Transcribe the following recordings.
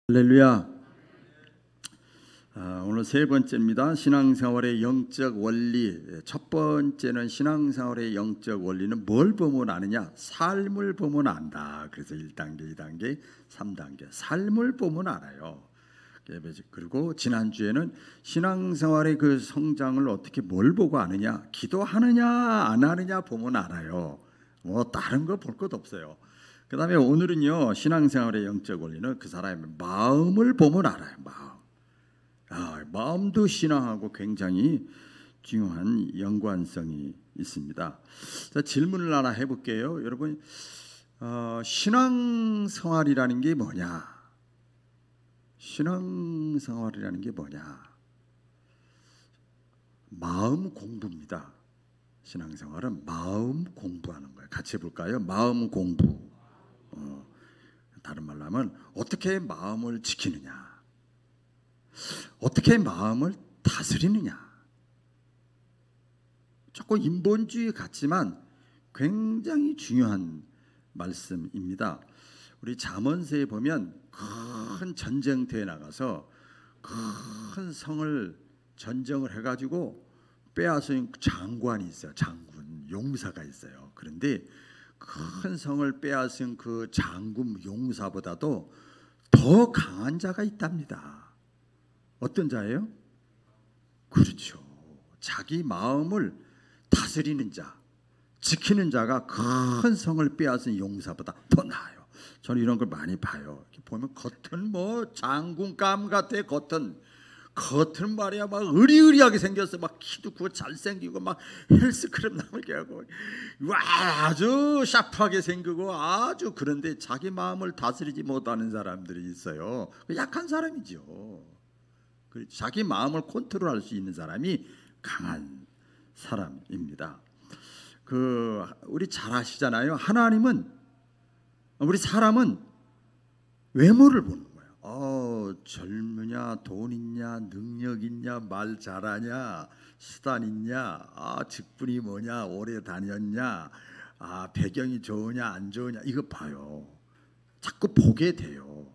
할렐루야. 오늘 세 번째입니다. 신앙생활의 영적 원리. 첫 번째는 신앙생활의 영적 원리는 뭘 보면 아느냐? 삶을 보면 안다. 그래서 1단계, 2단계, 3단계. 삶을 보면 알아요. 그리고 지난주에는 신앙생활의 그 성장을 어떻게 뭘 보고 아느냐? 기도하느냐 안 하느냐 보면 알아요. 뭐 다른 거 볼 것 없어요. 그 다음에 오늘은요, 신앙생활의 영적 원리는 그 사람의 마음을 보면 알아요. 마음도 신앙하고 굉장히 중요한 연관성이 있습니다. 자, 질문을 하나 해볼게요. 여러분, 신앙생활이라는 게 뭐냐? 신앙생활이라는 게 뭐냐? 마음 공부입니다. 신앙생활은 마음 공부하는 거예요. 같이 해볼까요? 마음 공부. 다른 말로 하면 어떻게 마음을 지키느냐, 어떻게 마음을 다스리느냐. 조금 인본주의 같지만 굉장히 중요한 말씀입니다. 우리 잠언서에 보면 큰 전쟁터에 나가서 큰 성을 전쟁을 해가지고 빼앗은 장관이 있어요. 장군, 용사가 있어요. 그런데 큰 성을 빼앗은 그 장군 용사보다도 더 강한 자가 있답니다. 어떤 자예요? 그렇죠. 자기 마음을 다스리는 자, 지키는 자가 큰 성을 빼앗은 용사보다 더 나아요. 저는 이런 걸 많이 봐요. 보면 겉은 뭐 장군감 같아. 겉은 말이야 막 으리으리하게 생겼어. 막 키도 크고 잘생기고 막 헬스크림 나오게 하고 와 아주 샤프하게 생기고 아주. 그런데 자기 마음을 다스리지 못하는 사람들이 있어요. 약한 사람이죠. 자기 마음을 컨트롤할 수 있는 사람이 강한 사람입니다. 우리 잘 아시잖아요. 하나님은 우리 사람은 외모를 보는 거예요. 젊으냐, 돈 있냐, 능력 있냐, 말 잘하냐, 수단 있냐, 직분이 뭐냐, 오래 다녔냐, 배경이 좋으냐 안 좋으냐, 이거 봐요. 자꾸 보게 돼요.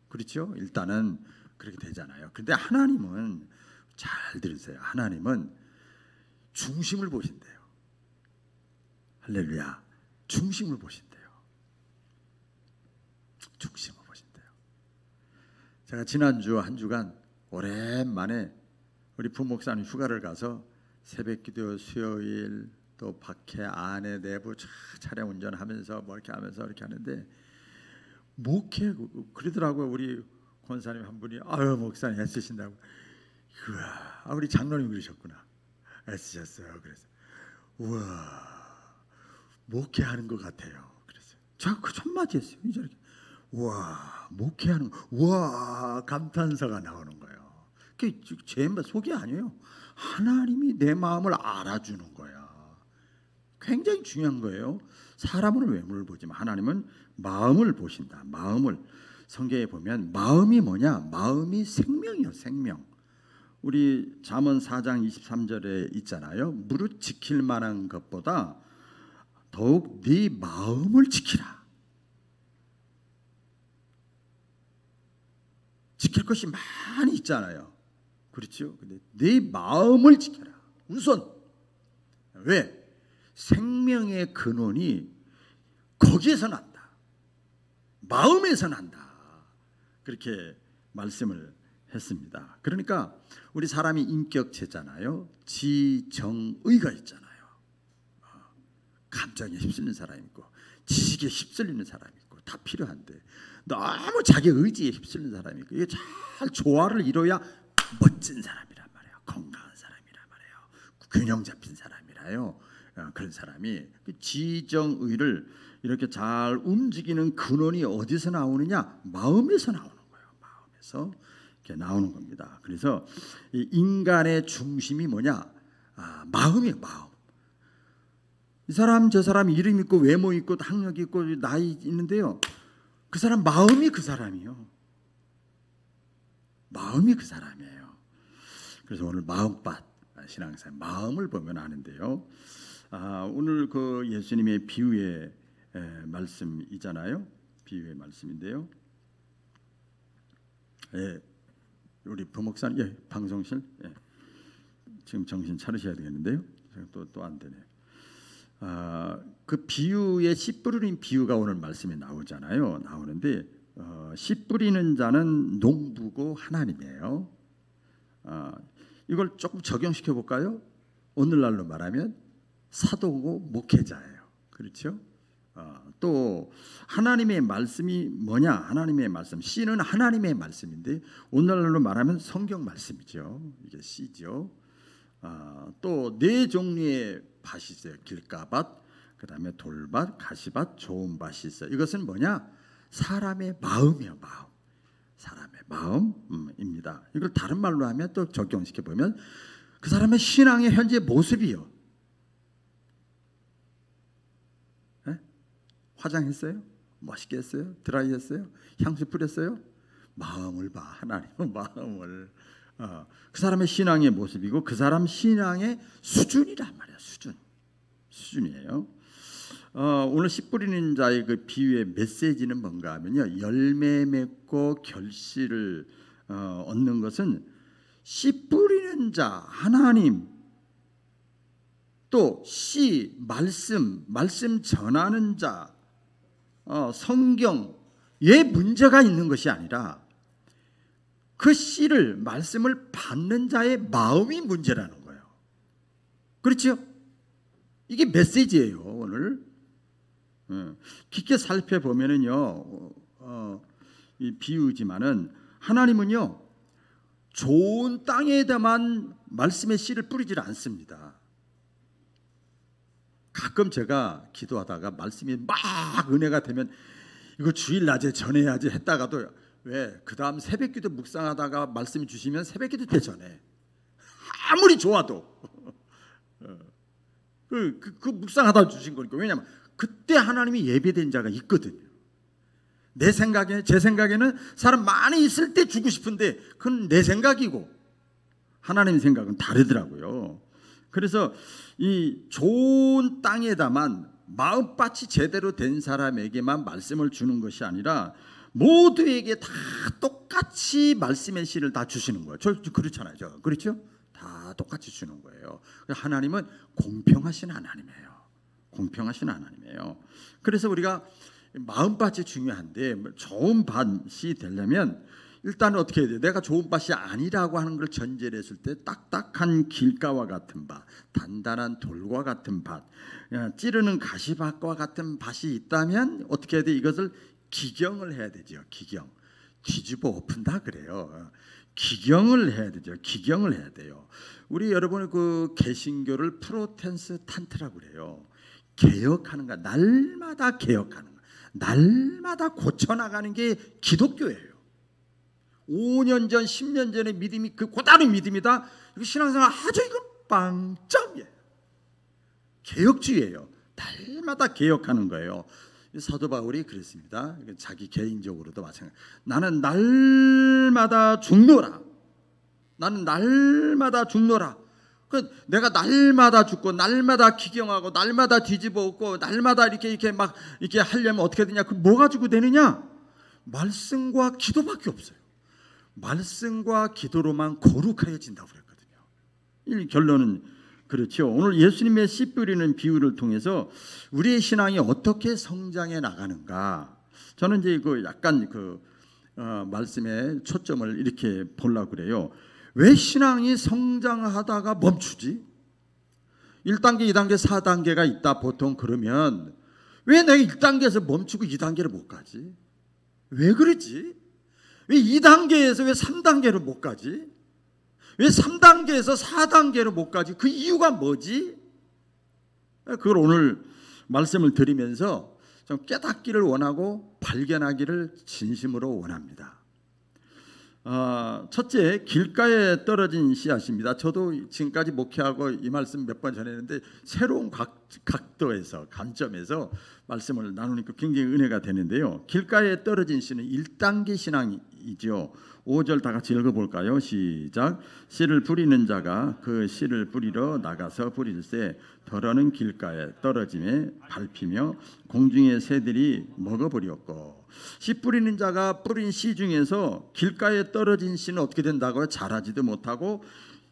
그렇죠? 일단은 그렇게 되잖아요. 그런데 하나님은, 잘 들으세요, 하나님은 중심을 보신대요. 할렐루야. 중심을 보신대요. 중심을 보신대요. 제가 지난주 한 주간 오랜만에 우리 부목사님 휴가를 가서 새벽기도, 수요일, 또 밖에 안에 내부 차량 운전하면서 뭐 이렇게 하면서 이렇게 하는데 목회 그러더라고요. 우리 권사님 한 분이 목사님 애쓰신다고. 우리 장로님 그러셨구나. 애쓰셨어요. 그래서 우와, 목회하는 것 같아요. 그래서 제가 그 첫마디였어요. 이렇게 와, 목회하는 거, 와, 감탄사가 나오는 거예요. 그게 제 속이 아니에요. 하나님이 내 마음을 알아주는 거야. 굉장히 중요한 거예요. 사람은 외모를 보지만 하나님은 마음을 보신다. 마음을. 성경에 보면 마음이 뭐냐? 마음이 생명이요, 생명. 우리 잠언 4장 23절에 있잖아요. 무릇 지킬 만한 것보다 더욱 네 마음을 지키라. 지킬 것이 많이 있잖아요. 그렇죠? 근데 네 마음을 지켜라. 우선. 왜? 생명의 근원이 거기에서 난다. 마음에서 난다. 그렇게 말씀을 했습니다. 그러니까 우리 사람이 인격체잖아요. 지정의가 있잖아요. 감정에 휩쓸리는 사람이 있고 지식에 휩쓸리는 사람이 있고 다 필요한데 너무 자기 의지에 휩쓸리는 사람이 있고 이게 잘 조화를 이뤄야 멋진 사람이란 말이에요. 건강한 사람이란 말이에요. 균형 잡힌 사람이라요. 그런 사람이 지정의를 이렇게 잘 움직이는 근원이 어디서 나오느냐? 마음에서 나오는 거예요. 마음에서 이렇게 나오는 겁니다. 그래서 이 인간의 중심이 뭐냐? 마음이에요. 마음. 이 사람 저 사람 이름 있고 외모 있고 학력 있고 나이 있는데요. 그 사람 마음이 그 사람이요. 마음이 그 사람이에요. 그래서 오늘 마음밭 신앙생활 마음을 보면 아는데요. 오늘 그 예수님의 비유의 말씀이잖아요. 비유의 말씀인데요. 예, 우리 부목사님, 예, 방송실, 예, 지금 정신 차리셔야 되겠는데요. 또 안 되네. 그 비유의 씨 뿌리는 비유가 오늘 말씀에 나오잖아요. 나오는데 씨 뿌리는 자는 농부고 하나님이에요. 이걸 조금 적용시켜 볼까요? 오늘날로 말하면 사도고 목회자예요. 그렇죠? 또 하나님의 말씀이 뭐냐? 하나님의 말씀, 씨는 하나님의 말씀인데 오늘날로 말하면 성경 말씀이죠. 이게 씨죠. 또 네 종류의 밭이 있어요. 길가밭, 그 다음에 돌밭, 가시밭, 좋은 밭이 있어요. 이것은 뭐냐? 사람의 마음이에요. 마음. 사람의 마음입니다. 이걸 다른 말로 하면 또 적용시켜 보면 그 사람의 신앙의 현재 모습이요. 네? 화장했어요? 멋있게 했어요? 드라이 했어요? 향수 뿌렸어요? 마음을 봐. 하나님의 마음을. 그 사람의 신앙의 모습이고 그 사람 신앙의 수준이란 말이야. 수준이에요. 오늘 씨 뿌리는 자의 그 비유의 메시지는 뭔가 하면요, 열매 맺고 결실을 얻는 것은 씨 뿌리는 자 하나님, 또 씨 말씀 전하는 자 성경에 문제가 있는 것이 아니라 그 씨를 말씀을 받는 자의 마음이 문제라는 거예요. 그렇죠? 이게 메시지예요. 오늘 깊게 살펴보면은요, 이 비유지만은 하나님은요 좋은 땅에다만 말씀의 씨를 뿌리질 않습니다. 가끔 제가 기도하다가 말씀이 막 은혜가 되면 이거 주일 낮에 전해야지 했다가도 왜 그 다음 새벽기도 묵상하다가 말씀이 주시면 새벽기도 때 전해. 아무리 좋아도 그 묵상하다 주신 거니까. 왜냐하면 그때 하나님이 예배된 자가 있거든요. 제 생각에는 사람 많이 있을 때 주고 싶은데 그건 내 생각이고 하나님 생각은 다르더라고요. 그래서 이 좋은 땅에다만 마음밭이 제대로 된 사람에게만 말씀을 주는 것이 아니라 모두에게 다 똑같이 말씀의 씨를 다 주시는 거예요. 그렇잖아요. 그렇죠? 다 똑같이 주는 거예요. 하나님은 공평하신 하나님이에요. 공평하신 하나님이에요. 그래서 우리가 마음밭이 중요한데 좋은 밭이 되려면 일단 어떻게 해야 돼요? 내가 좋은 밭이 아니라고 하는 걸 전제를 했을 때 딱딱한 길가와 같은 밭, 단단한 돌과 같은 밭, 찌르는 가시밭과 같은 밭이 있다면 어떻게 해야 돼? 이것을 기경을 해야 되죠. 기경. 뒤집어 엎은다 그래요. 기경을 해야 되죠. 기경을 해야 돼요. 우리 여러분의 그 개신교를 프로테스탄트라고 그래요. 개혁하는 거, 날마다 개혁하는 거, 날마다 고쳐나가는 게 기독교예요. 5년 전, 10년 전의 믿음이 그 고다른 믿음이다. 이거 신앙생활 아주 이건 빵점이에요. 개혁주의예요. 날마다 개혁하는 거예요. 사도 바울이 그랬습니다. 자기 개인적으로도 마찬가지. 나는 날마다 죽노라. 나는 날마다 죽노라. 내가 날마다 죽고 날마다 기경하고 날마다 뒤집어 엎고 날마다 이렇게 막 이렇게 하려면 어떻게 되냐? 그 뭐 가지고 되느냐? 말씀과 기도밖에 없어요. 말씀과 기도로만 거룩하여진다고 그랬거든요. 이 결론은 그렇죠. 오늘 예수님의 씨 뿌리는 비유를 통해서 우리의 신앙이 어떻게 성장해 나가는가? 저는 이제 그 약간 말씀의 초점을 이렇게 보려고 그래요. 왜 신앙이 성장하다가 멈추지? 1단계, 2단계, 4단계가 있다 보통. 그러면 왜 내가 1단계에서 멈추고 2단계를 못 가지? 왜 그러지? 왜 2단계에서 왜 3단계로 못 가지? 왜 3단계에서 4단계로 못 가지? 그 이유가 뭐지? 그걸 오늘 말씀을 드리면서 좀 깨닫기를 원하고 발견하기를 진심으로 원합니다. 첫째, 길가에 떨어진 씨앗입니다. 저도 지금까지 목회하고 이 말씀 몇 번 전했는데 새로운 각도에서 관점에서 말씀을 나누니까 굉장히 은혜가 되는데요. 길가에 떨어진 씨는 1단계 신앙이죠. 5절 다 같이 읽어볼까요? 시작. 씨를 뿌리는 자가 그 씨를 뿌리러 나가서 뿌릴새 덜어는 길가에 떨어짐에 밟히며 공중의 새들이 먹어버렸고. 씨 뿌리는 자가 뿌린 씨 중에서 길가에 떨어진 씨는 어떻게 된다고요? 자라지도 못하고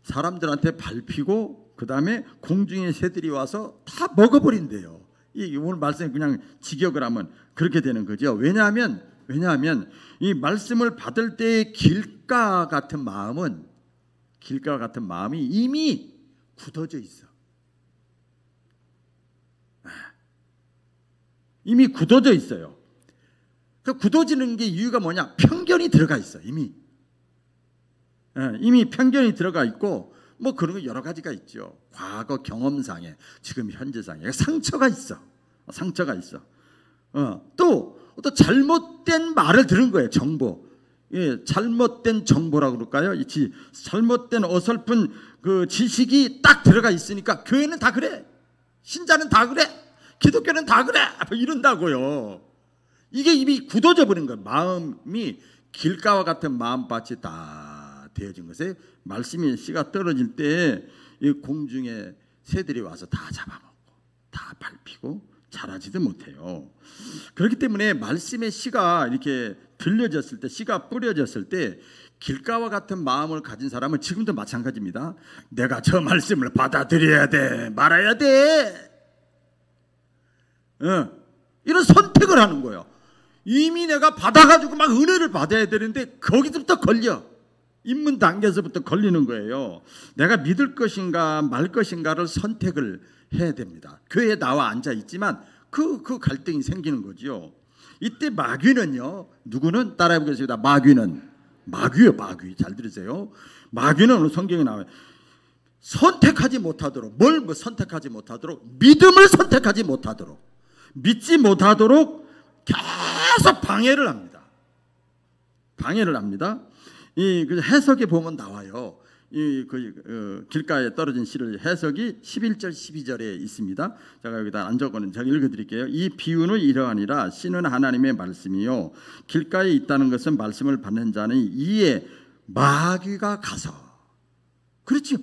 사람들한테 밟히고 그 다음에 공중의 새들이 와서 다 먹어버린대요. 이 오늘 말씀이 그냥 직역을 하면 그렇게 되는 거죠. 왜냐하면 이 말씀을 받을 때의 길가 같은 마음이 이미 굳어져 있어. 이미 굳어져 있어요. 그 굳어지는 게 이유가 뭐냐? 편견이 들어가 있어. 이미 편견이 들어가 있고 뭐 그런 거 여러 가지가 있죠. 과거 경험상에 지금 현재상에 상처가 있어. 또 잘못된 말을 들은 거예요. 정보. 잘못된 정보라고 그럴까요? 잘못된 어설픈 그 지식이 딱 들어가 있으니까 교회는 다 그래. 신자는 다 그래. 기독교는 다 그래. 이런다고요. 이게 이미 굳어져 버린 거예요. 마음이 길가와 같은 마음밭이 다 되어진 것에 말씀이 씨가 떨어질 때 이 공중에 새들이 와서 다 잡아먹고 다 밟히고 자라지도 못해요. 그렇기 때문에 말씀의 씨가 이렇게 들려졌을 때, 씨가 뿌려졌을 때 길가와 같은 마음을 가진 사람은 지금도 마찬가지입니다. 내가 저 말씀을 받아들여야 돼, 말아야 돼. 이런 선택을 하는 거예요. 이미 내가 받아가지고 막 은혜를 받아야 되는데 거기서부터 걸려. 입문 단계에서부터 걸리는 거예요. 내가 믿을 것인가 말 것인가를 선택을 해야 됩니다. 교회에 나와 앉아 있지만 그 갈등이 생기는 거죠. 이때 마귀는요, 누구는 따라해 보겠습니다. 마귀요. 잘 들으세요. 마귀는 오늘 성경에 나와요. 선택하지 못하도록, 뭘 선택하지 못하도록, 믿음을 선택하지 못하도록, 믿지 못하도록 계속 방해를 합니다. 이 해석에 보면 나와요. 길가에 떨어진 씨를 해석이 11절 12절에 있습니다. 제가 여기다 안 적어는 제가 읽어드릴게요. 이 비유는 이러하니라. 씨는 하나님의 말씀이요 길가에 있다는 것은 말씀을 받는 자는 이에 마귀가 가서, 그렇죠,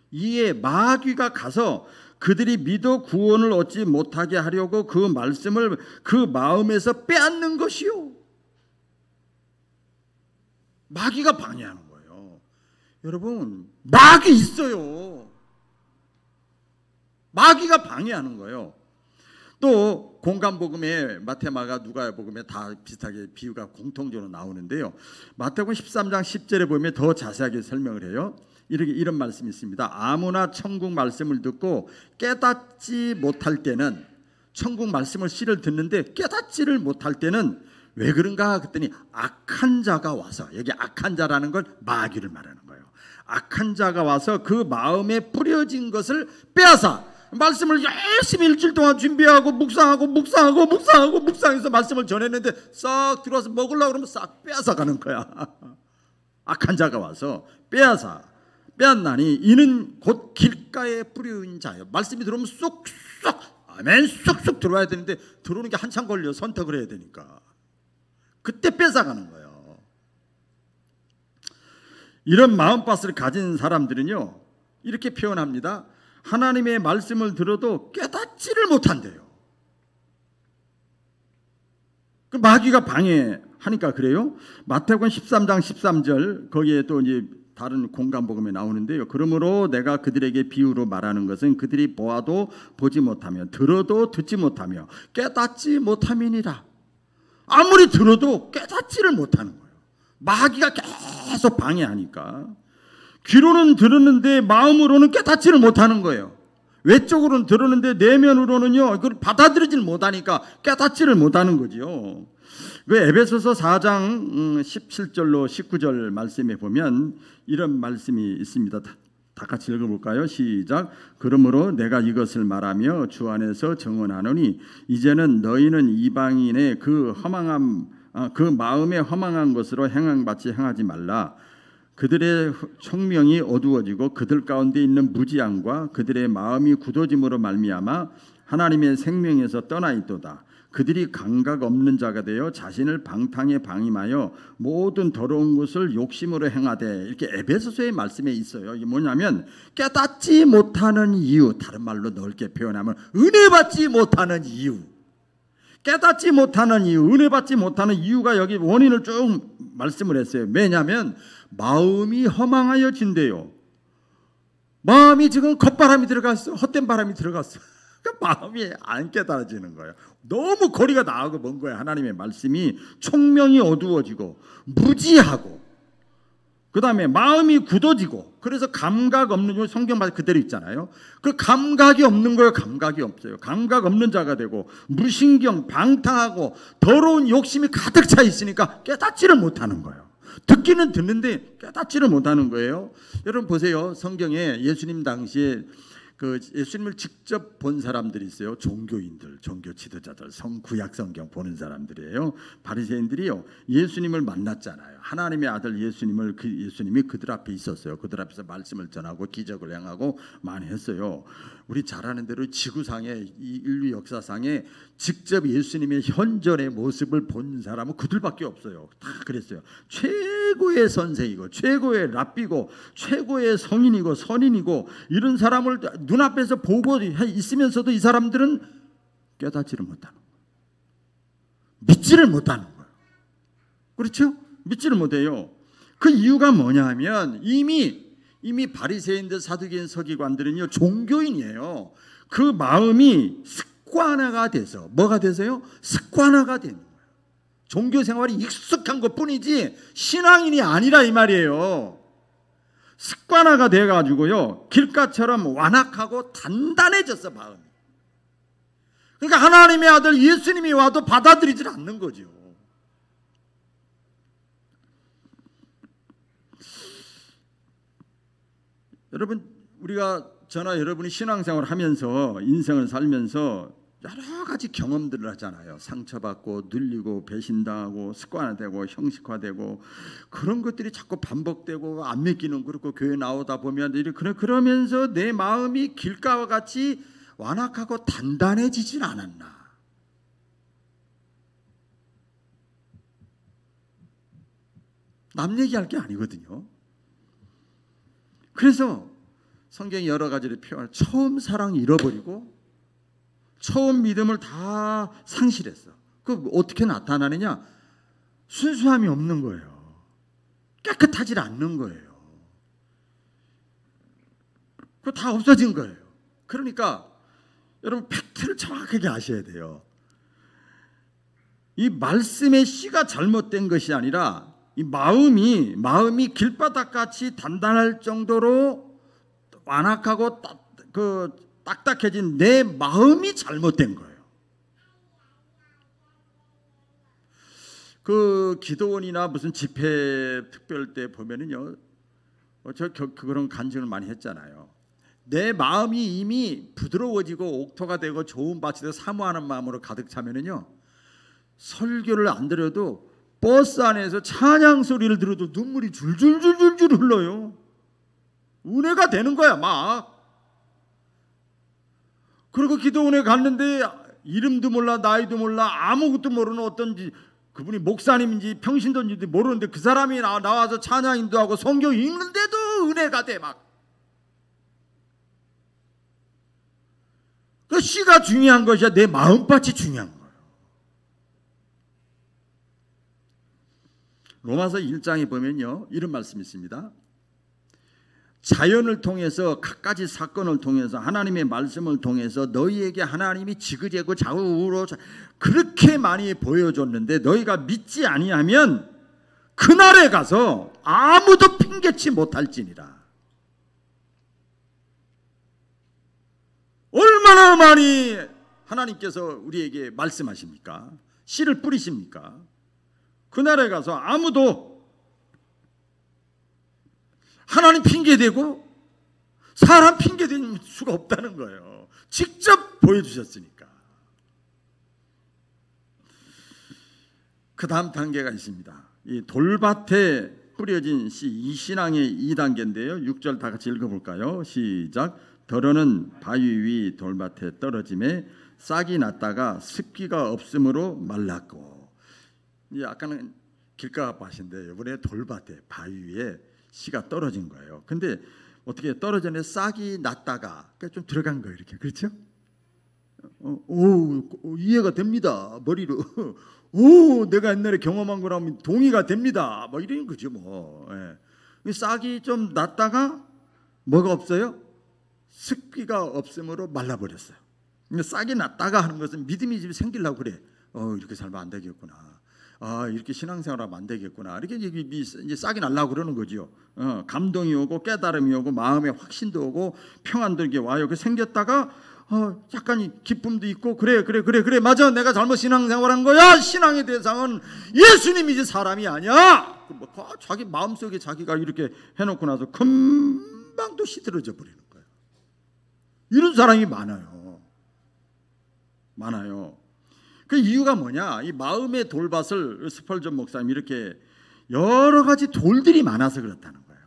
이에 마귀가 가서 그들이 믿어 구원을 얻지 못하게 하려고 그 말씀을 그 마음에서 빼앗는 것이요. 마귀가 방해하는 거예요. 여러분, 마귀 있어요. 마귀가 방해하는 거예요. 또 공간복음에 마태마가 누가복음에 다 비슷하게 비유가 공통적으로 나오는데요. 마태복음 13장 10절에 보면 더 자세하게 설명을 해요. 이런 말씀이 있습니다. 아무나 천국 말씀을 듣고 깨닫지 못할 때는, 천국 말씀을 씨를 듣는데 깨닫지를 못할 때는 왜 그런가 그랬더니 악한 자가 와서, 여기 악한 자라는 건 마귀를 말하는 거예요. 악한 자가 와서 그 마음에 뿌려진 것을 빼앗아, 말씀을 열심히 일주일 동안 준비하고 묵상해서 말씀을 전했는데 싹 들어와서 먹으려고 그러면 싹 빼앗아가는 거야. 악한 자가 와서 빼앗나니 이는 곧 길가에 뿌린 자요. 말씀이 들어오면 쏙쏙 아멘 쏙쏙 들어와야 되는데 들어오는 게 한참 걸려. 선택을 해야 되니까 그때 뺏어가는 거예요. 이런 마음밭을 가진 사람들은요, 이렇게 표현합니다. 하나님의 말씀을 들어도 깨닫지를 못한대요. 그 마귀가 방해하니까 그래요. 마태복음 13장 13절 거기에 또 이제 다른 공간복음에 나오는데요. 그러므로 내가 그들에게 비유로 말하는 것은 그들이 보아도 보지 못하며 들어도 듣지 못하며 깨닫지 못함이니라. 아무리 들어도 깨닫지를 못하는 거예요. 마귀가 계속 방해하니까. 귀로는 들었는데 마음으로는 깨닫지를 못하는 거예요. 외적으로는 들었는데 내면으로는요, 그걸 받아들이질 못하니까 깨닫지를 못하는 거죠. 그 에베소서 4장 17절로 19절 말씀에 보면 이런 말씀이 있습니다. 다 같이 읽어볼까요? 시작. 그러므로 내가 이것을 말하며 주 안에서 증언하노니 이제는 너희는 이방인의 그 마음에 허망한 것으로 행함같이 행하지 말라. 그들의 총명이 어두워지고 그들 가운데 있는 무지함과 그들의 마음이 굳어짐으로 말미암아 하나님의 생명에서 떠나 있도다. 그들이 감각 없는 자가 되어 자신을 방탕에 방임하여 모든 더러운 것을 욕심으로 행하되, 이렇게 에베소서의 말씀에 있어요. 이게 뭐냐면 깨닫지 못하는 이유, 다른 말로 넓게 표현하면 은혜 받지 못하는 이유, 깨닫지 못하는 이유, 은혜 받지 못하는 이유가 여기 원인을 쭉 말씀을 했어요. 왜냐하면 마음이 허망하여진대요. 마음이 지금 겉바람이 들어갔어, 헛된 바람이 들어갔어. 그 마음이 안 깨달아지는 거예요. 너무 거리가 나가고 먼 거예요. 하나님의 말씀이 총명이 어두워지고 무지하고, 그 다음에 마음이 굳어지고, 그래서 감각 없는, 성경 말 그대로 있잖아요. 그 감각이 없는 거예요. 감각이 없어요. 감각 없는 자가 되고 무신경, 방탕하고 더러운 욕심이 가득 차 있으니까 깨닫지를 못하는 거예요. 듣기는 듣는데 깨닫지를 못하는 거예요. 여러분 보세요. 성경에 예수님 당시에 그 예수님을 직접 본 사람들이 있어요. 종교인들, 종교 지도자들, 구약 성경 보는 사람들이에요. 바리새인들이요, 예수님을 만났잖아요. 하나님의 아들 예수님을, 예수님이 그들 앞에 있었어요. 그들 앞에서 말씀을 전하고 기적을 행하고 많이 했어요. 우리 잘 아는 대로 지구상에, 이 인류 역사상에 직접 예수님의 현존의 모습을 본 사람은 그들밖에 없어요. 다 그랬어요. 최고의 선생이고 최고의 랍비고 최고의 성인이고 선인이고, 이런 사람을 눈앞에서 보고 있으면서도 이 사람들은 깨닫지를 못하는 거예요. 믿지를 못하는 거예요. 그렇죠? 믿지를 못해요. 그 이유가 뭐냐 하면 이미 바리새인들, 사두개인, 서기관들은요 종교인이에요. 그 마음이 습관화가 돼서, 뭐가 돼서요? 습관화가 되는 거예요. 종교 생활이 익숙한 것뿐이지 신앙인이 아니라 이 말이에요. 습관화가 돼가지고요 길가처럼 완악하고 단단해졌어 마음이. 그러니까 하나님의 아들 예수님이 와도 받아들이질 않는 거죠. 여러분, 저나 여러분이 신앙생활을 하면서, 인생을 살면서 여러 가지 경험들을 하잖아요. 상처받고 눌리고 배신당하고 습관화되고 형식화되고, 그런 것들이 자꾸 반복되고 안 믿기는 그렇고, 교회 나오다 보면 그러면서 내 마음이 길가와 같이 완악하고 단단해지질 않았나. 남 얘기할 게 아니거든요. 그래서 성경이 여러 가지를 표현해. 처음 사랑 잃어버리고 처음 믿음을 다 상실했어. 그 어떻게 나타나느냐? 순수함이 없는 거예요. 깨끗하지 않는 거예요. 그거 다 없어진 거예요. 그러니까 여러분 팩트를 정확하게 아셔야 돼요. 이 말씀의 씨가 잘못된 것이 아니라 이 마음이 길바닥같이 단단할 정도로 완악하고 딱딱해진 내 마음이 잘못된 거예요. 그 기도원이나 무슨 집회 특별 때 보면은요, 그런 간증을 많이 했잖아요. 내 마음이 이미 부드러워지고 옥토가 되고 좋은 밭이 되고 사모하는 마음으로 가득 차면은요, 설교를 안 들어도 버스 안에서 찬양 소리를 들어도 눈물이 줄줄줄줄 흘러요. 은혜가 되는 거야 막. 그리고 기도원에 갔는데 이름도 몰라 나이도 몰라 아무것도 모르는 어떤 그분이 목사님인지 평신도인지 모르는데 그 사람이 나와서 찬양 인도하고 성경 읽는데도 은혜가 돼 막. 그 씨가 중요한 것이 아니라 내 마음밭이 중요한 거예요. 로마서 1장에 보면요 이런 말씀이 있습니다. 자연을 통해서 갖가지 사건을 통해서 하나님의 말씀을 통해서 너희에게 하나님이 지그재그 좌우로 그렇게 많이 보여줬는데 너희가 믿지 아니하면 그날에 가서 아무도 핑계치 못할지니라. 얼마나 많이 하나님께서 우리에게 말씀하십니까? 씨를 뿌리십니까? 그날에 가서 아무도 하나님 핑계대고 사람 핑계댈 수가 없다는 거예요. 직접 보여주셨으니까. 그 다음 단계가 있습니다. 이 돌밭에 뿌려진 씨, 이 신앙의 2단계인데요. 6절 다 같이 읽어볼까요? 시작. 더러는 바위 위 돌밭에 떨어짐에 싹이 났다가 습기가 없으므로 말랐고. 이제 아까는 길가 밭인데 이번에 돌밭에 바위 위에 씨가 떨어진 거예요. 근데 어떻게 떨어졌는데 싹이 났다가 그러니까 좀 들어간 거예요. 이렇게 그렇죠? 이해가 됩니다. 머리로 내가 옛날에 경험한 거라면 동의가 됩니다. 뭐 이런 거죠. 뭐 싹이 좀 났다가 뭐가 없어요? 습기가 없으므로 말라버렸어요. 싹이 났다가 하는 것은 믿음이 좀 생기려고 그래. 이렇게 살면 안 되겠구나. 이렇게 신앙생활하면 안 되겠구나. 이렇게 이제 싹이 날라고 그러는 거죠. 감동이 오고 깨달음이 오고 마음의 확신도 오고 평안도 이렇게 와요. 그 생겼다가 약간 기쁨도 있고 그래 맞아, 내가 잘못 신앙생활한 거야. 신앙의 대상은 예수님이지 사람이 아니야. 자기 마음속에 자기가 이렇게 해놓고 나서 금방 또 시들어져 버리는 거예요. 이런 사람이 많아요. 그 이유가 뭐냐? 이 마음의 돌밭을 스펄전 목사님이 이렇게 여러 가지 돌들이 많아서 그렇다는 거예요.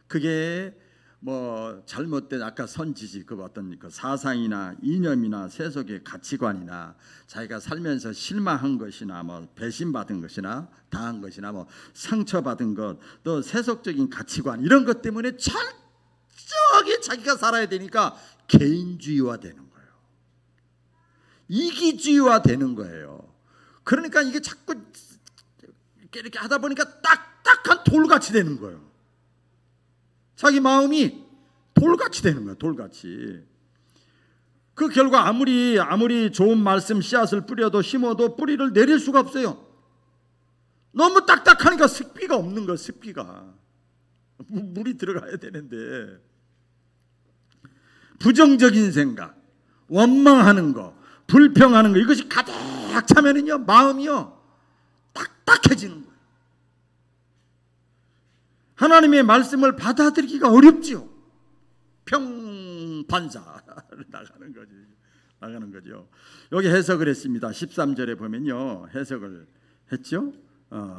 그게 뭐 잘못된 아까 선지식 그 어떤 그 사상이나 이념이나 세속의 가치관이나 자기가 살면서 실망한 것이나 뭐 배신받은 것이나 당한 것이나 뭐 상처받은 것, 또 세속적인 가치관 이런 것 때문에 철저하게 자기가 살아야 되니까 개인주의화 되는 거예요. 이기주의화 되는 거예요. 그러니까 이게 자꾸 이렇게 하다 보니까 딱딱한 돌같이 되는 거예요. 자기 마음이 돌같이 되는 거예요. 돌같이. 그 결과 아무리 좋은 말씀 씨앗을 뿌려도 심어도 뿌리를 내릴 수가 없어요. 너무 딱딱하니까 습기가 없는 거예요. 습기가. 물이 들어가야 되는데 부정적인 생각, 원망하는 거, 불평하는 거 이것이 가득 차면은요 마음이요 딱딱해지는 거예요. 하나님의 말씀을 받아들이기가 어렵지요. 평반사를 나가는 거죠. 여기 해석을 했습니다. 13절에 보면요 해석을 했죠.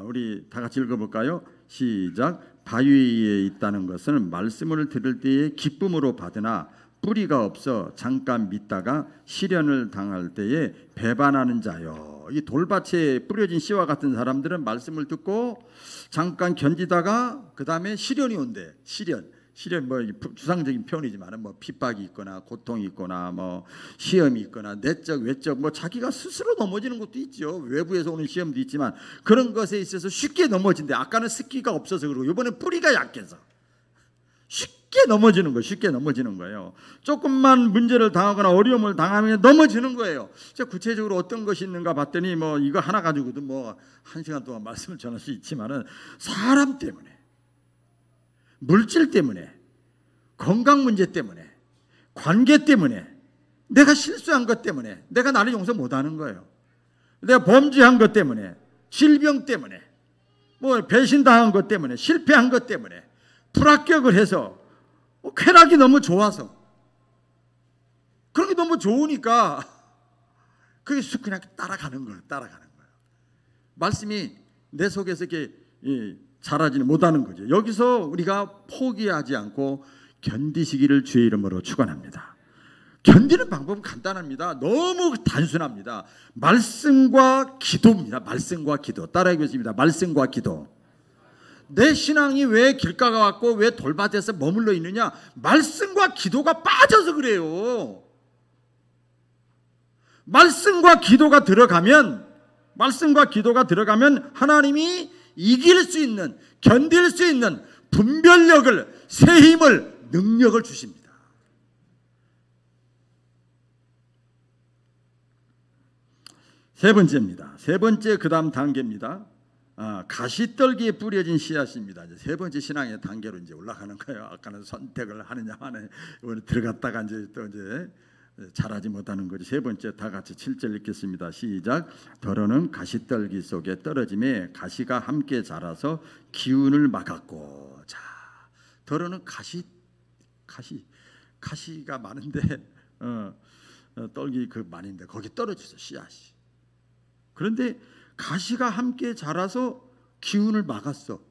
우리 다 같이 읽어볼까요? 시작. 바위 위에 있다는 것은 말씀을 들을 때에 기쁨으로 받으나 뿌리가 없어 잠깐 믿다가 시련을 당할 때에 배반하는 자요. 이 돌밭에 뿌려진 씨와 같은 사람들은 말씀을 듣고 잠깐 견디다가 그 다음에 시련이 온대. 시련 뭐 추상적인 표현이지만 뭐 핍박이 있거나 고통이 있거나 뭐 시험이 있거나 내적 외적 뭐 자기가 스스로 넘어지는 것도 있죠. 외부에서 오는 시험도 있지만 그런 것에 있어서 쉽게 넘어진대. 아까는 습기가 없어서 그러고 이번에 뿌리가 약해서 쉽게 넘어지는 거예요. 조금만 문제를 당하거나 어려움을 당하면 넘어지는 거예요. 구체적으로 어떤 것이 있는가 봤더니 뭐 이거 하나 가지고도 뭐 1시간 동안 말씀을 전할 수 있지만은 사람 때문에, 물질 때문에, 건강 문제 때문에, 관계 때문에, 내가 실수한 것 때문에, 내가 나를 용서 못하는 거예요. 내가 범죄한 것 때문에, 질병 때문에, 뭐 배신당한 것 때문에, 실패한 것 때문에, 불합격을 해서 쾌락이 너무 좋아서 그런 게 너무 좋으니까 그게 그냥 따라가는 거예요. 말씀이 내 속에서 이렇게 자라지는 못하는 거죠. 여기서 우리가 포기하지 않고 견디시기를 주의 이름으로 축원합니다. 견디는 방법은 간단합니다. 너무 단순합니다. 말씀과 기도입니다. 말씀과 기도. 따라해보겠습니다. 말씀과 기도. 내 신앙이 왜 길가가 왔고 왜 돌밭에서 머물러 있느냐? 말씀과 기도가 빠져서 그래요. 말씀과 기도가 들어가면 하나님이 이길 수 있는, 견딜 수 있는 분별력을, 새 힘을, 능력을 주십니다. 세 번째입니다. 세 번째 그 다음 단계입니다. 가시떨기에 뿌려진 씨앗입니다. 이제 세 번째 신앙의 단계로 이제 올라가는 거예요. 아까는 선택을 하느냐 마느냐 이번에 들어갔다가 이제 또 이제 잘하지 못하는 거죠. 세 번째 다 같이 7절 읽겠습니다. 시작. 더러는 가시떨기 속에 떨어짐에 가시가 함께 자라서 기운을 막았고. 자, 더러는 가시가 많은데 떨기 그 많은데 거기 떨어졌어 씨앗이. 그런데 가시가 함께 자라서 기운을 막았어.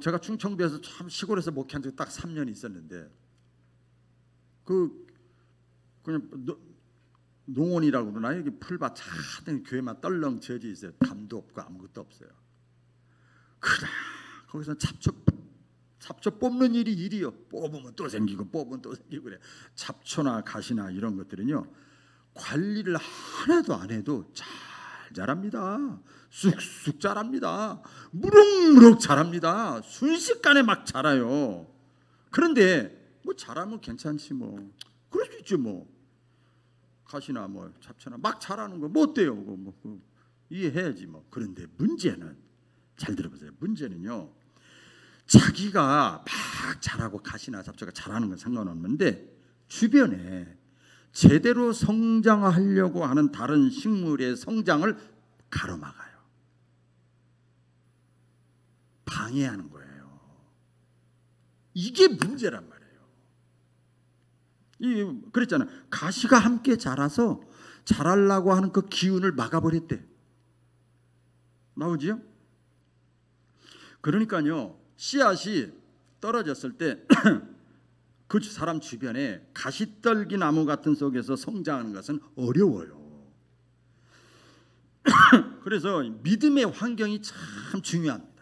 제가 충청도에서 참 시골에서 목회한 적 딱 3년 있었는데 그냥 농원이라고 그러나 여기 풀밭 차등 교회만 떨렁 지어져 있어요. 담도 없고 아무것도 없어요. 그래 거기서 잡초 뽑는 일이요. 뽑으면 또 생기고 뽑으면 또 생기고 그래. 잡초나 가시나 이런 것들은요 관리를 하나도 안 해도 잘 자랍니다. 쑥쑥 자랍니다. 무럭무럭 자랍니다. 순식간에 막 자라요. 그런데 뭐 자라면 괜찮지 뭐. 그럴 수 있죠 뭐. 가시나 뭐 잡초나 막 자라는 거 뭐 어때요? 이해해야지 뭐. 그런데 문제는 잘 들어보세요. 문제는요. 자기가 막 자라고 가시나 잡초가 자라는 건 상관없는데 주변에 제대로 성장하려고 하는 다른 식물의 성장을 가로막아요. 방해하는 거예요. 이게 문제란 말이에요. 그랬잖아요. 가시가 함께 자라서 자라려고 하는 그 기운을 막아버렸대. 나오지요? 그러니까요. 씨앗이 떨어졌을 때 그 사람 주변에 가시떨기 나무 같은 속에서 성장하는 것은 어려워요. 그래서 믿음의 환경이 참 중요합니다.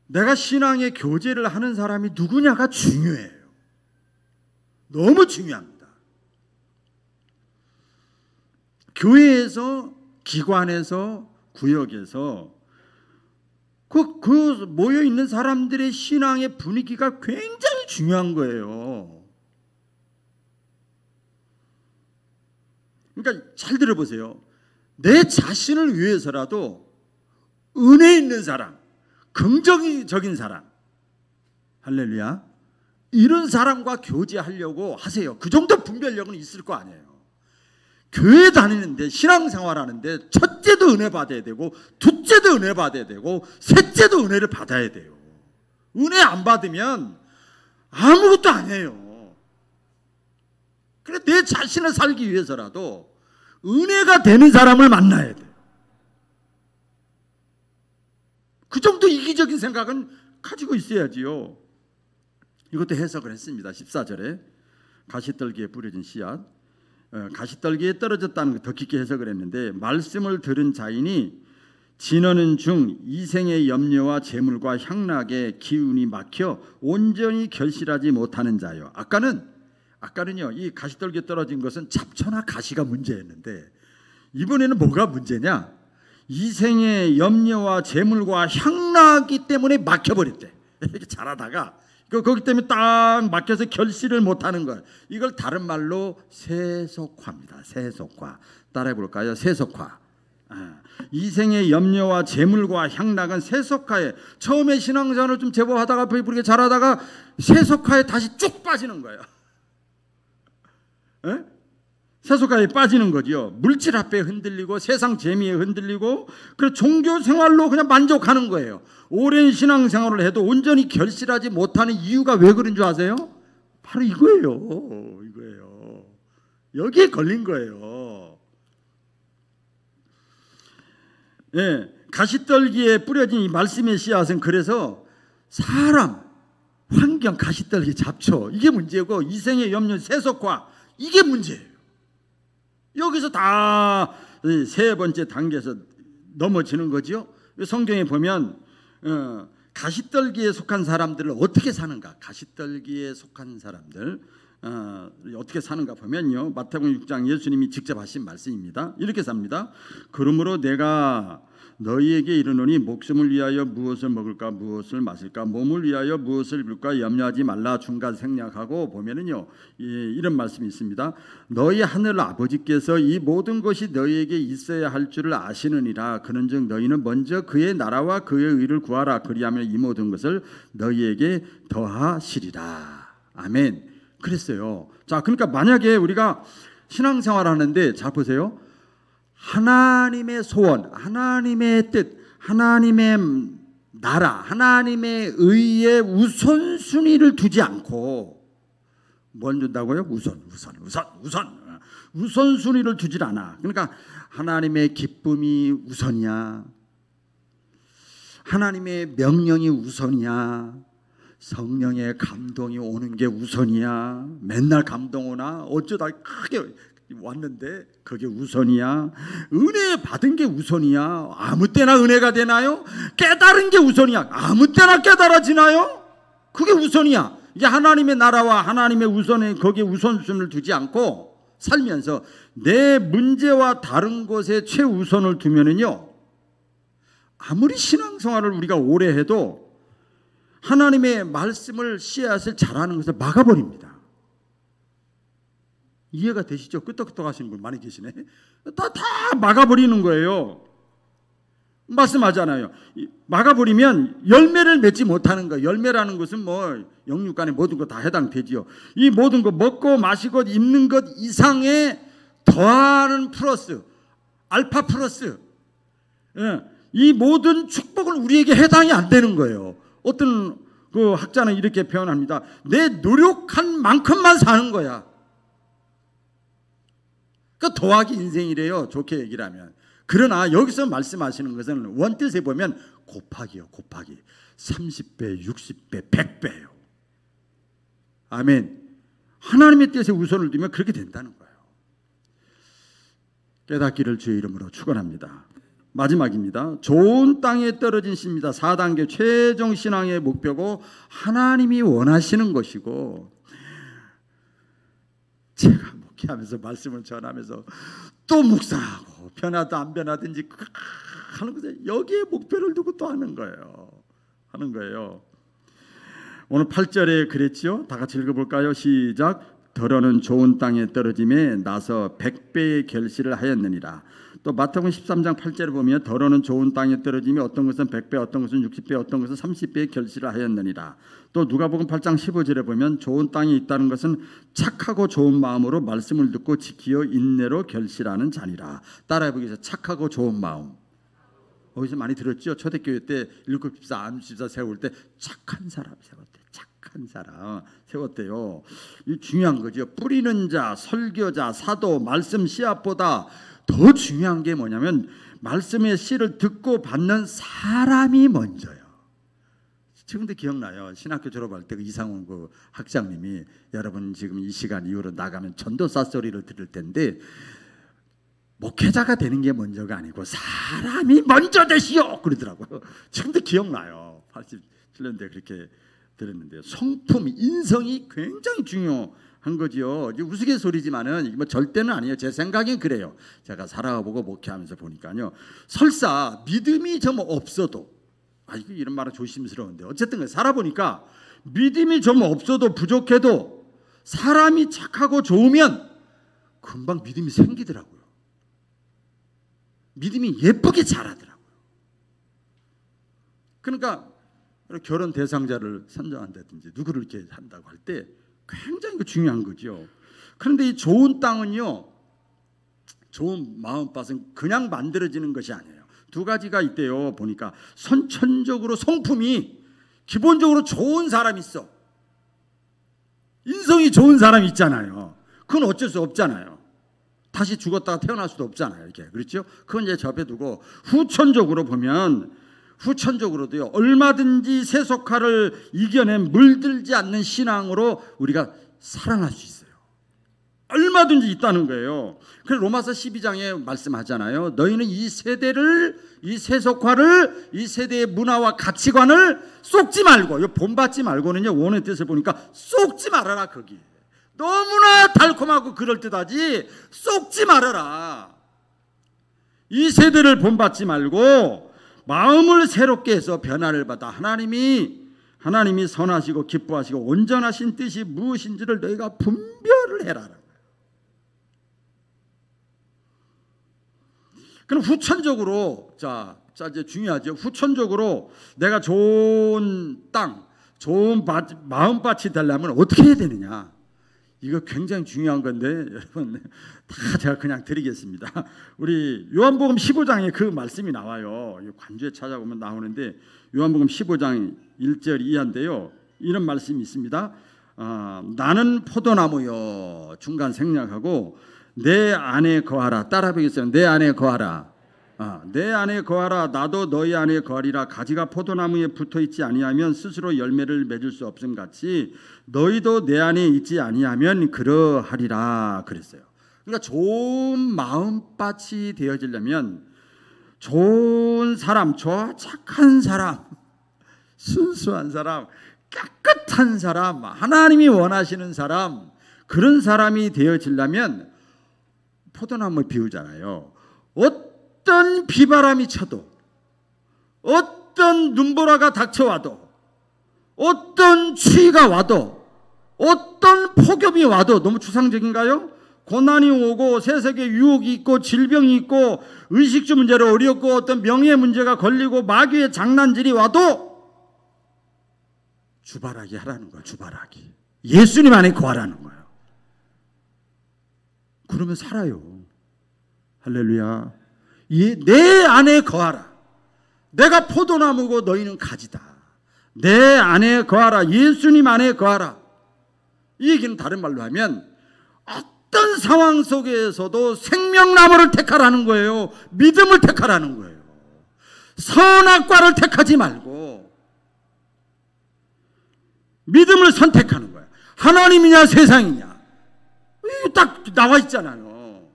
내가 신앙의 교제를 하는 사람이 누구냐가 중요해요. 너무 중요합니다. 교회에서, 기관에서, 구역에서 그 모여 있는 사람들의 신앙의 분위기가 굉장히 중요한 거예요. 그러니까 잘 들어보세요. 내 자신을 위해서라도 은혜 있는 사람, 긍정적인 사람, 할렐루야, 이런 사람과 교제하려고 하세요. 그 정도 분별력은 있을 거 아니에요. 교회 다니는데 신앙생활하는데 첫째도 은혜 받아야 되고 둘째도 은혜 받아야 되고 셋째도 은혜를 받아야 돼요. 은혜 안 받으면 아무것도 아니에요. 그래 내 자신을 살기 위해서라도 은혜가 되는 사람을 만나야 돼요. 그 정도 이기적인 생각은 가지고 있어야지요. 이것도 해석을 했습니다. 14절에 가시떨기에 뿌려진 씨앗, 가시떨기에 떨어졌다는 거 더 깊게 해석을 했는데, 말씀을 들은 자인이 지너는 중 이생의 염려와 재물과 향락의 기운이 막혀 온전히 결실하지 못하는 자요. 아까는요 이 가시떨기에 떨어진 것은 잡초나 가시가 문제였는데 이번에는 뭐가 문제냐? 이생의 염려와 재물과 향락이 때문에 막혀버렸대. 이렇게 자라다가 거기 때문에 딱 막혀서 결실을 못하는 것, 이걸 다른 말로 세속화입니다. 세속화. 따라해 볼까요? 세속화. 이생의 염려와 재물과 향락은 세속화에, 처음에 신앙생활을 좀 제법 하다가 부르게 잘하다가 세속화에 다시 쭉 빠지는 거예요. 세속화에 빠지는 거죠. 물질 앞에 흔들리고 세상 재미에 흔들리고, 그래서 종교 생활로 그냥 만족하는 거예요. 오랜 신앙생활을 해도 온전히 결실하지 못하는 이유가 왜 그런 줄 아세요? 바로 이거예요. 여기에 걸린 거예요. 예, 가시떨기에 뿌려진 이 말씀의 씨앗은 그래서 사람, 환경, 가시떨기, 잡초, 이게 문제고, 이생의 염려, 세속화, 이게 문제예요. 여기서 다 세 번째 단계에서 넘어지는 거죠. 성경에 보면 가시떨기에 속한 사람들을 어떻게 사는가, 가시떨기에 속한 사람들 어떻게 사는가 보면요, 마태복음 6장 예수님이 직접 하신 말씀입니다. 이렇게 삽니다. 그러므로 내가 너희에게 이르노니 목숨을 위하여 무엇을 먹을까 무엇을 마실까 몸을 위하여 무엇을 입을까 염려하지 말라. 중간 생략하고 보면은요 이런 말씀이 있습니다. 너희 하늘 아버지께서 이 모든 것이 너희에게 있어야 할 줄을 아시느니라. 그런즉 너희는 먼저 그의 나라와 그의 의를 구하라. 그리하면 이 모든 것을 너희에게 더하시리라. 아멘. 그랬어요. 자, 그러니까 만약에 우리가 신앙생활하는데, 자 보세요. 하나님의 소원, 하나님의 뜻, 하나님의 나라, 하나님의 의에 우선순위를 두지 않고 뭘 준다고요? 우선. 우선순위를 두질 않아. 그러니까 하나님의 기쁨이 우선이야, 하나님의 명령이 우선이야, 성령의 감동이 오는 게 우선이야. 맨날 감동 오나? 어쩌다 크게 왔는데 그게 우선이야. 은혜 받은 게 우선이야. 아무 때나 은혜가 되나요? 깨달은 게 우선이야. 아무 때나 깨달아지나요? 그게 우선이야. 이게 하나님의 나라와 하나님의 우선에 거기에 우선순위를 두지 않고 살면서 내 문제와 다른 것에 최우선을 두면은요, 아무리 신앙생활을 우리가 오래 해도 하나님의 말씀을 씨앗을 자라는 것을 막아버립니다. 이해가 되시죠? 끄떡끄떡 하시는 분 많이 계시네. 다 막아버리는 거예요. 말씀하잖아요. 막아버리면 열매를 맺지 못하는 거예요. 열매라는 것은 뭐 영육간의 모든 것 다 해당되지요. 이 모든 것 먹고 마시고 입는 것 이상의 더하는 플러스, 알파 플러스, 이 모든 축복은 우리에게 해당이 안 되는 거예요. 어떤 그 학자는 이렇게 표현합니다. 내 노력한 만큼만 사는 거야. 그러니까 더하기 인생이래요, 좋게 얘기를 하면. 그러나 여기서 말씀하시는 것은 원뜻에 보면 곱하기요, 곱하기. 30배, 60배, 100배예요. 아멘. 하나님의 뜻에 우선을 두면 그렇게 된다는 거예요. 깨닫기를 주의 이름으로 축원합니다. 마지막입니다. 좋은 땅에 떨어진 씨입니다. 4단계 최종 신앙의 목표고 하나님이 원하시는 것이고, 제가 목회하면서 말씀을 전하면서 또 묵상하고 변하든 안 변하든지 하는 것에 여기에 목표를 두고 또 하는 거예요. 오늘 8절에 그랬죠. 다 같이 읽어볼까요? 시작. 더러는 좋은 땅에 떨어짐에 나서 100배의 결실을 하였느니라. 또 마태복음 13장 8절에 보면 더러는 좋은 땅에 떨어짐에 어떤 것은 100배, 어떤 것은 60배, 어떤 것은 30배의 결실을 하였느니라. 또 누가복음 8장 15절에 보면 좋은 땅에 있다는 것은 착하고 좋은 마음으로 말씀을 듣고 지키어 인내로 결실하는 자니라. 따라해 보겠습니다. 착하고 좋은 마음. 어디서 많이 들었죠? 초대교회 때 일곱 집사, 안수 집사 세울 때 착한 사람 세웠대. 착한 사람 세웠대요. 이 중요한 거죠. 뿌리는 자, 설교자, 사도, 말씀 씨앗보다 더 중요한 게 뭐냐면 말씀의 씨를 듣고 받는 사람이 먼저요. 지금도 기억나요. 신학교 졸업할 때 그 이상훈 그 학장님이 여러분 지금 이 시간 이후로 나가면 전도사 소리를 들을 텐데 목회자가 되는 게 먼저가 아니고 사람이 먼저 되시오 그러더라고요. 지금도 기억나요. 87년대 그렇게 들었는데요. 성품, 인성이 굉장히 중요한 거죠. 우스갯소리지만은 이게 뭐 절대는 아니에요. 제 생각엔 그래요. 제가 살아보고 목회하면서 보니까요. 설사 믿음이 좀 없어도, 이거 이런 말은 조심스러운데 어쨌든 살아보니까 믿음이 좀 없어도 부족해도 사람이 착하고 좋으면 금방 믿음이 생기더라고요. 믿음이 예쁘게 자라더라고요. 그러니까 결혼 대상자를 선정한다든지 누구를 이렇게 한다고 할 때 굉장히 중요한 거죠. 그런데 이 좋은 땅은요, 좋은 마음밭은 그냥 만들어지는 것이 아니에요. 두 가지가 있대요. 보니까 선천적으로 성품이 기본적으로 좋은 사람이 있어. 인성이 좋은 사람이 있잖아요. 그건 어쩔 수 없잖아요. 다시 죽었다가 태어날 수도 없잖아요. 이렇게. 그렇죠? 그건 이제 접해 두고 후천적으로 보면 후천적으로도요. 얼마든지 세속화를 이겨낸 물들지 않는 신앙으로 우리가 살아날 수 있어요. 얼마든지 있다는 거예요. 그래서 로마서 12장에 말씀하잖아요. 너희는 이 세대를, 이 세속화를, 이 세대의 문화와 가치관을 쏙지 말고, 본받지 말고는요. 원어의 뜻을 보니까 쏙지 말아라. 거기 너무나 달콤하고 그럴듯하지 쏙지 말아라. 이 세대를 본받지 말고 마음을 새롭게 해서 변화를 받아 하나님이 선하시고 기뻐하시고 온전하신 뜻이 무엇인지를 너희가 분별을 해라. 그럼 후천적으로 자 이제 중요하죠. 후천적으로 내가 좋은 땅, 좋은 마음밭이 되려면 어떻게 해야 되느냐? 이거 굉장히 중요한 건데 여러분 다 제가 그냥 드리겠습니다. 우리 요한복음 15장에 그 말씀이 나와요. 관주에 찾아보면 나오는데 요한복음 15장 1절 이하인데요. 이런 말씀이 있습니다. 나는 포도나무요 중간 생략하고 내 안에 거하라. 따라 보겠어요. 내 안에 거하라. 내 안에 거하라. 나도 너희 안에 거하리라. 가지가 포도나무에 붙어있지 아니하면 스스로 열매를 맺을 수 없음 같이 너희도 내 안에 있지 아니하면 그러하리라 그랬어요. 그러니까 좋은 마음밭이 되어지려면 좋은 사람, 착한 사람, 순수한 사람, 깨끗한 사람, 하나님이 원하시는 사람, 그런 사람이 되어지려면 포도나무 비우잖아요. 어떤 비바람이 쳐도, 어떤 눈보라가 닥쳐와도, 어떤 추위가 와도, 어떤 폭염이 와도, 너무 추상적인가요? 고난이 오고 세상에 유혹이 있고 질병이 있고 의식주 문제로 어렵고 어떤 명예 문제가 걸리고 마귀의 장난질이 와도 주바라기 하라는 거예요. 주바라기. 예수님 안에 거하라는 거예요. 그러면 살아요. 할렐루야. 내 안에 거하라. 내가 포도나무고 너희는 가지다. 내 안에 거하라. 예수님 안에 거하라. 이 얘기는 다른 말로 하면 어떤 상황 속에서도 생명나무를 택하라는 거예요. 믿음을 택하라는 거예요. 선악과를 택하지 말고 믿음을 선택하는 거예요. 하나님이냐 세상이냐. 이거 딱 나와 있잖아요.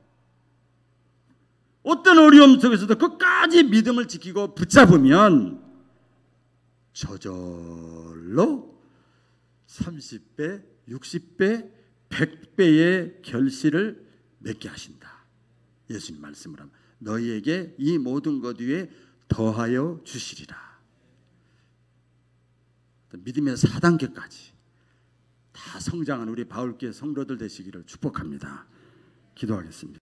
어떤 어려움 속에서도 끝까지 믿음을 지키고 붙잡으면 저절로 30배, 60배, 100배의 결실을 맺게 하신다. 예수님 말씀을 하면 너희에게 이 모든 것 위에 더하여 주시리라. 믿음의 4단계까지 다 성장한 우리 바울교회 성도들 되시기를 축복합니다. 기도하겠습니다.